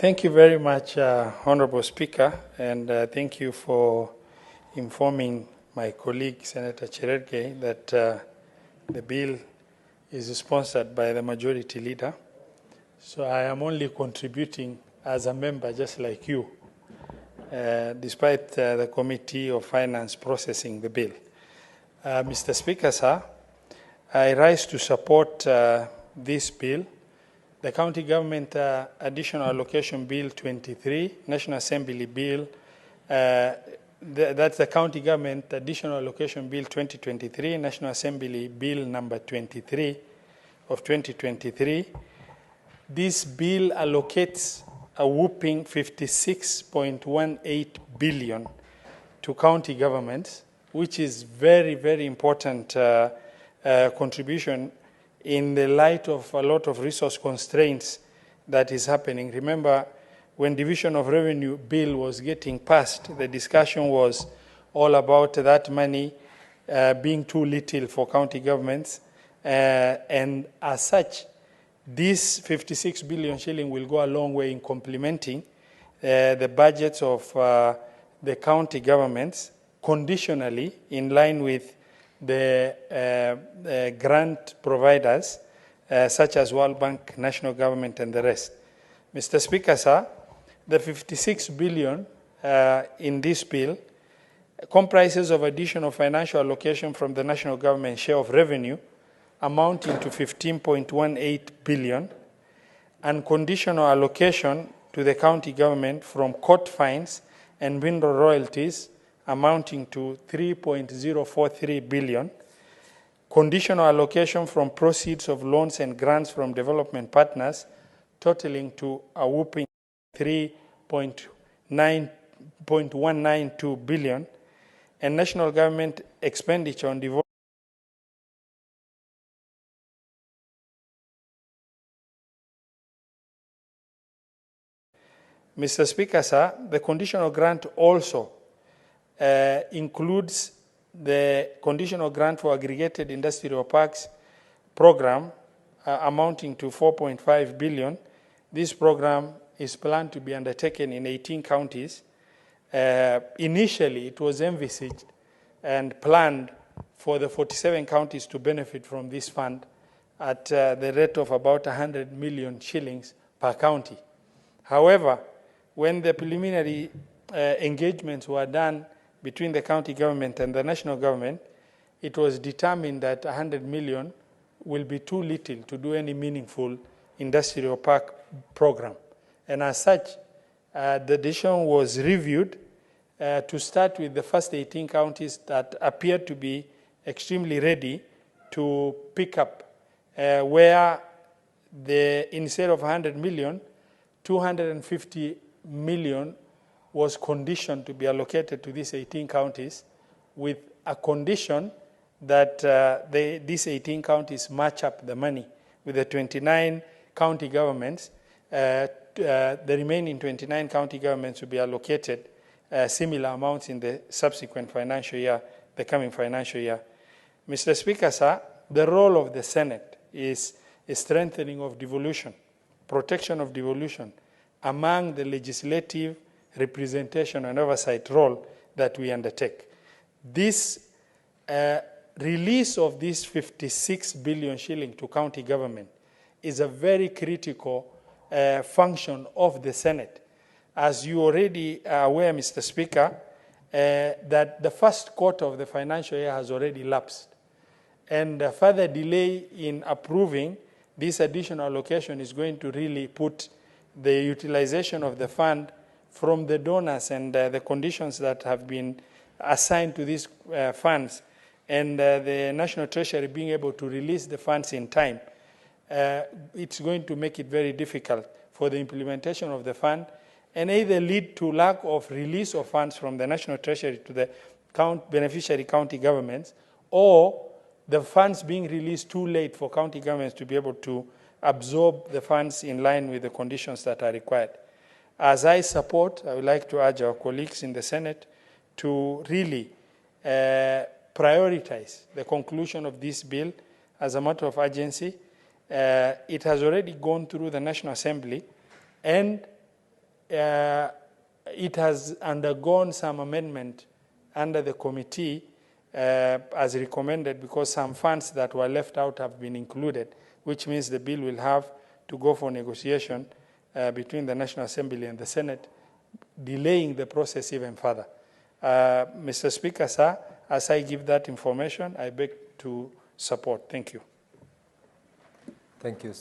Thank you very much, Honorable Speaker, and thank you for informing my colleague, Senator Cherargei, that the bill is sponsored by the majority leader. So I am only contributing as a member, just like you, despite the Committee of Finance processing the bill. Mr. Speaker, sir, I rise to support this bill. The County Government Additional Allocation Bill 23, National Assembly Bill, that's the County Government Additional Allocation Bill 2023, National Assembly Bill number 23 of 2023. This bill allocates a whopping 56.18 billion to county governments, which is very, very important contribution in the light of a lot of resource constraints that is happening. Remember, when Division of Revenue bill was getting passed, the discussion was all about that money being too little for county governments. And as such, this 56 billion shilling will go a long way in complementing the budgets of the county governments conditionally in line with the grant providers, such as World Bank, national government, and the rest. Mr. Speaker, sir, the 56 billion in this bill comprises of additional financial allocation from the national government share of revenue amounting to 15.18 billion, and conditional allocation to the county government from court fines and mineral royalties amounting to 3.043 billion, conditional allocation from proceeds of loans and grants from development partners totaling to a whopping 3.192 billion, and national government expenditure on development. Mr. Speaker, sir, the conditional grant also includes the conditional grant for aggregated industrial parks program amounting to 4.5 billion. This program is planned to be undertaken in 18 counties. Initially, it was envisaged and planned for the 47 counties to benefit from this fund at the rate of about 100 million shillings per county. However, when the preliminary engagements were done between the county government and the national government, it was determined that 100 million will be too little to do any meaningful industrial park program. And as such, the decision was reviewed to start with the first 18 counties that appeared to be extremely ready to pick up, where instead of 100 million, 250 million was conditioned to be allocated to these 18 counties with a condition that these 18 counties match up the money with the 29 county governments. The remaining 29 county governments will be allocated similar amounts in the subsequent financial year, the coming financial year. Mr. Speaker, sir, the role of the Senate is a strengthening of devolution, protection of devolution among the legislative representation and oversight role that we undertake. This release of this 56 billion shilling to county government is a very critical function of the Senate. As you already are aware, Mr. Speaker, that the first quarter of the financial year has already lapsed. And further delay in approving this additional allocation is going to really put the utilization of the fund from the donors and the conditions that have been assigned to these funds and the National Treasury being able to release the funds in time, it's going to make it very difficult for the implementation of the fund and either lead to lack of release of funds from the National Treasury to the beneficiary county governments, or the funds being released too late for county governments to be able to absorb the funds in line with the conditions that are required. As I would like to urge our colleagues in the Senate to really prioritize the conclusion of this bill as a matter of urgency. It has already gone through the National Assembly, and it has undergone some amendment under the committee as recommended, because some funds that were left out have been included, which means the bill will have to go for negotiation between the National Assembly and the Senate, delaying the process even further. Mr. Speaker, sir, as I give that information, I beg to support. Thank you. Thank you.